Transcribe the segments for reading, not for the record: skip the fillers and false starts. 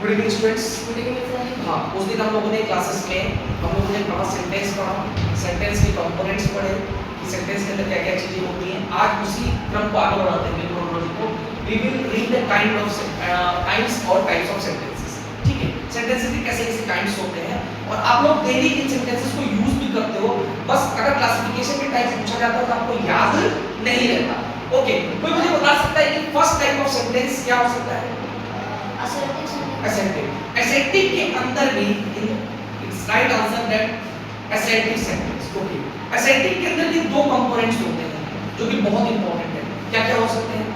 Good evening students. Good evening sir. हाँ, उस दिन हम लोगों ने क्लासेस में हम लोगों ने पढ़ा सेंटेंस पढ़ा, सेंटेंस के कंपोनेंट्स पढ़े कि सेंटेंस के अंदर क्या-क्या चीजें होती हैं। आज उसी क्रम को आगे बढ़ाते हैं क्रोनोलॉजी को। We will read the kind of kinds और टाइप्स ऑफ सेंटेंसेस। ठीक है, सेंटेंसेस के कैसे-कैसे काइंड्स होते हैं और आप लोग डेली इन सेंटेंसेस को यूज भी करते हो। बस अगर क्लासिफिकेशन के टाइप पूछा जाता है तो आपको याद नहीं रहता। ओके, कोई मुझे बता सकता है कि फर्स्ट टाइप ऑफ सेंटेंस क्या हो सकता है? assertive। assertive के अंदर भी it's right answer that assertive sentence। Okay, assertive के अंदर भी दो कंपोनेंट्स होते हैं जो कि बहुत इंपॉर्टेंट है। क्या क्या हो सकते हैं?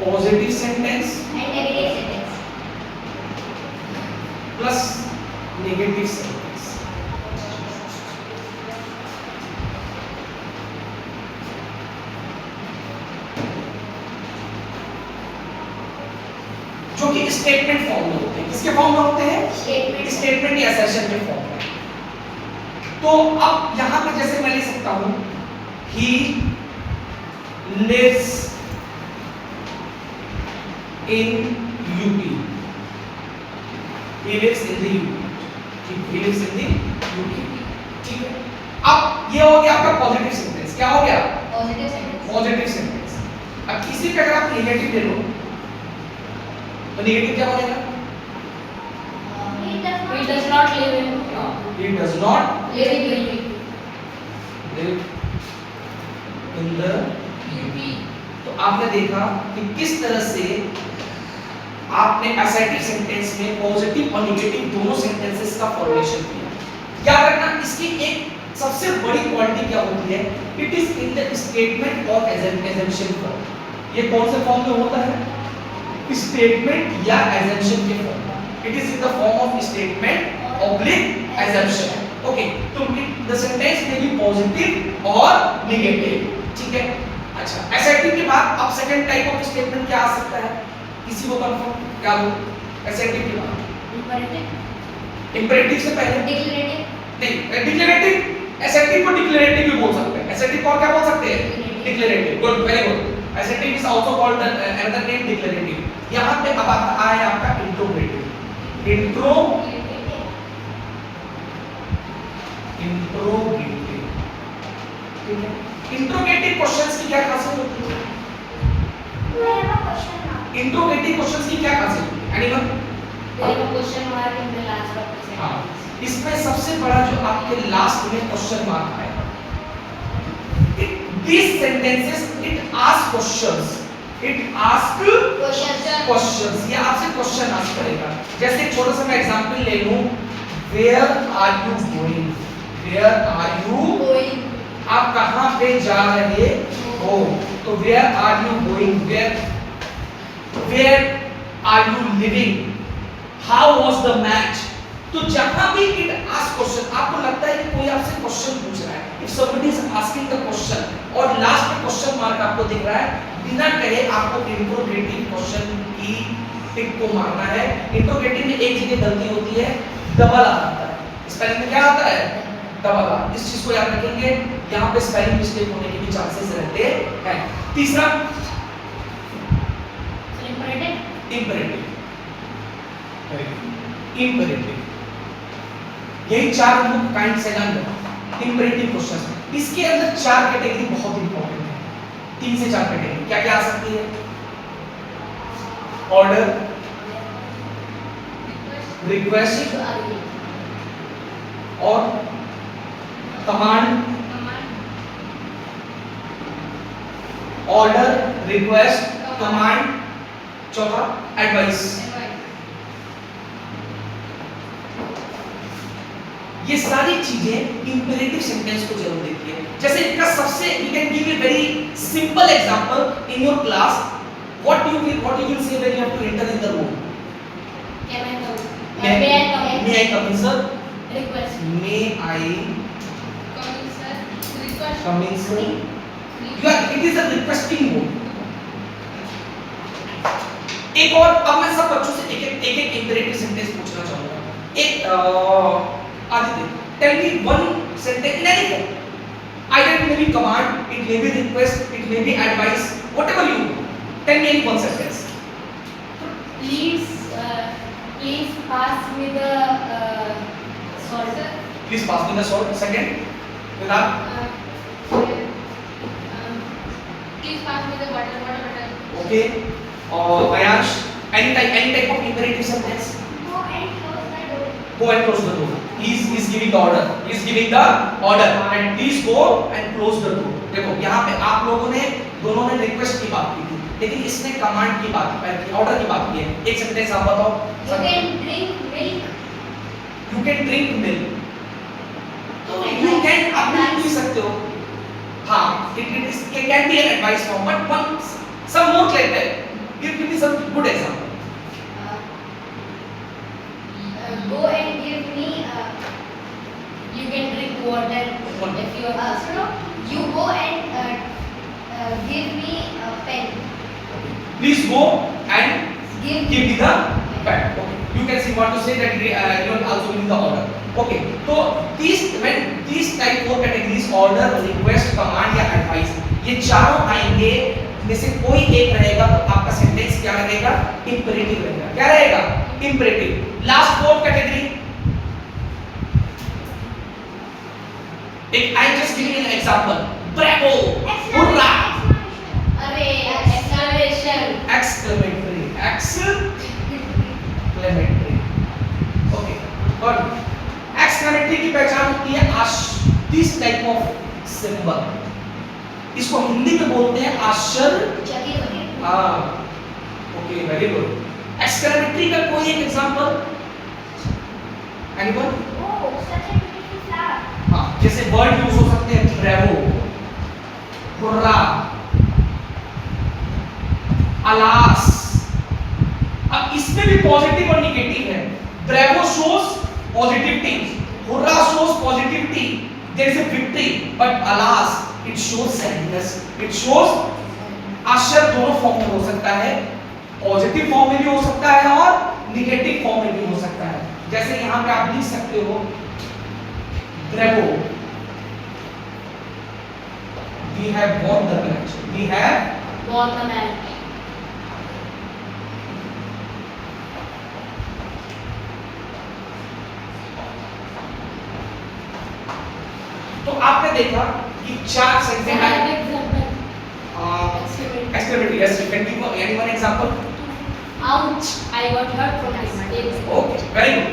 Positive sentence and negative sentence plus negative sentence. जो कि स्टेटमेंट फॉर्म में होते हैं। किसके फॉर्म में होते हैं? स्टेटमेंट या असर्शन के फॉर्म में। तो अब यहां पे जैसे मैं लिख सकता हूं he lives in UP. He lives in the UP. ठीक, he lives in the UP. ठीक है, अब ये हो गया आपका पॉजिटिव सेंटेंस। क्या हो गया? Positive sentence. Positive sentence. अब इसी पे अगर आप नेगेटिव ले लो तो नेगेटिव क्या बनेगा? He does not live in He does not live in UP. live in the UP. तो आपने देखा कि किस तरह से आपने असर्टिव सेंटेंस में पॉजिटिव और नेगेटिव दोनों सेंटेंसेस का फॉर्मेशन किया। याद रखना, इसकी एक सबसे बड़ी क्वालिटी क्या होती है? It is in the statement और एजम्पशन फॉर्म। ये कौन से फॉर्म में होता है? स्टेटमेंट या एजम्पशन के फॉर्म में। It is in the form of statement oblique assumption. Okay, तो द सेंटेंस में बी पॉजिटिव और नेगेटिव। ठीक है, अच्छा, असर्टिव के बाद अब सेकंड टाइप ऑफ स्टेटमेंट क्या आ सकता है? किसी को कंफर्म क्या लो? असर्टिव के बाद इंपेरेटिव से पहले Declarative. नहीं, डिक्लेरेटिव। असर्टिव को डिक्लेरेटिव भी बोल सकते हैं। असर्टिव को क्या बोल सकते हैं? Declarative. Good, very good. assertive is also called another name declarative। यहाँ पे अब आता है आपका इंट्रोगेटिव। इंट्रोगेटिव। ठीक है, इंट्रोगेटिव क्वेश्चंस की क्या खासियत होती है? इंट्रोगेटिव क्वेश्चंस की क्या खासियत होती है? Anyone? There is a question mark in the last of the sentence. हाँ, इसमें सबसे बड़ा जो आपके लास्ट में क्वेश्चन मार्क आएगा। These sentences it asks questions. It asks questions. ये आपसे क्वेश्चन आस्क करेगा। जैसे एक छोटा सा मैं एग्जांपल ले लूं, Where are you going? Where are you Going. आप कहाँ पे जा रहे हो? तो Where are you going? Where are you living? How was the match? तो जहां भी इट आस्क क्वेश्चन, आपको लगता है कि कोई आपसे क्वेश्चन पूछ रहा है, if somebody is asking the question और लास्ट में क्वेश्चन मार्क आपको दिख रहा है, बिना कहे आपको इंट्रोगेटिव क्वेश्चन की टिक को मारना है। इंट्रोगेटिव में एक जगह गलती होती है, डबल आता है। स्पेलिंग में क्या आता है? डबल आता। इस चीज को याद रखेंगे, यहां पे स्पेलिंग मिस्टेक होने के भी चांसेस रहते हैं। तीसरा इंपेरेटिव। इंपेरेटिव, यही चार मुख्य काइंड्स हैं ना इंपेरेटिव क्वेश्चंस। इसके अंदर चार कैटेगरी बहुत इंपॉर्टेंट है। 3 से 4 कैटेगरी क्या क्या आ सकती है? ऑर्डर, रिक्वेस्ट और कमांड। ऑर्डर, रिक्वेस्ट, कमांड, चौथा एडवाइस। ये सारी चीजें इंपेरेटिव सेंटेंस को जरूर देती है। जैसे इसका सबसे we can give a very simple example in your class. What you will say when you have to enter in the room? May I come in, sir? Request. May I Come in, sir. Request. come in, sir? It is a requesting mode। एक और, अब मैं सब बच्चों से एक imperative sentence पूछना चाहूंगा। एक Aditya, tell me one sentence in any form. Either it may be command, it may be request, it may be advice, whatever you tell me any one sentence. Please, please pass me the salt. Please pass me the salt. Second, Vedant. Please pass me the water bottle. Okay. Ayansh, any type of imperative sentence. Go and close the door. Go and close the door. He is giving the order. He is giving the order. And please go and close the door. देखो यहाँ पे आप लोगों ने दोनों ने request की बात की थी, लेकिन इसने कमांड की बात की, ऑर्डर की बात की है. एक सेंटेंस आप बताओ. You can drink milk. You can drink milk. You can आप भी पी सकते हो. हाँ, it can be an advice form, but one some more like that. Give me some good example. Go and give me. You can drink water if you are. You go and give me a pen. Please go and Give give me the pen. Okay. You can see what to say that you are also giving the order. Okay. So these type 4 categories, order, request, command या advice, ये चारों आएंगे, में से कोई एक रहेगा तो आपका सेंटेंस क्या रहेगा? Imperative रहेगा. क्या रहेगा? Imperative. Last 4th category. I just give you an example. Bravo! Hurrah! अरे exclamation. Exclamatory. Exclamatory. Okay. Good. Exclamatory की पहचान होती है this type of symbol. इसको हिंदी में बोलते हैं आश्चर्य. हाँ. Okay, very good. Exclamatory का कोई एक example? Anyone? Oh, such a beautiful flower. हाँ, जैसे वर्ड यूज हो सकते हैं ब्रेवो, हुर्रा, अलास. अब इसमें भी पॉजिटिव और निगेटिव है. Bravo shows positivity, hurrah shows positivity, there is a victory, but alas it shows sadness, it shows. आश्चर्य दोनों फॉर्म में हो सकता है, पॉजिटिव फॉर्म में भी हो सकता है और निगेटिव फॉर्म में भी हो सकता है. जैसे यहाँ पे आप लिख सकते हो Bravo. We have won the match. We have Won the match. तो आपने देखा कि 4 सेंटेंस है. Exclamatory. Yes, you can give anyone example. Ouch! I got hurt from this. Okay, very good.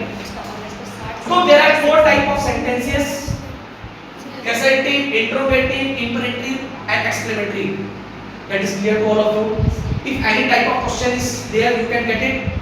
So there are 4 type of sentences: assertive, interrogative, imperative, and exclamatory. That is clear to all of you. If any type of question is there, you can get it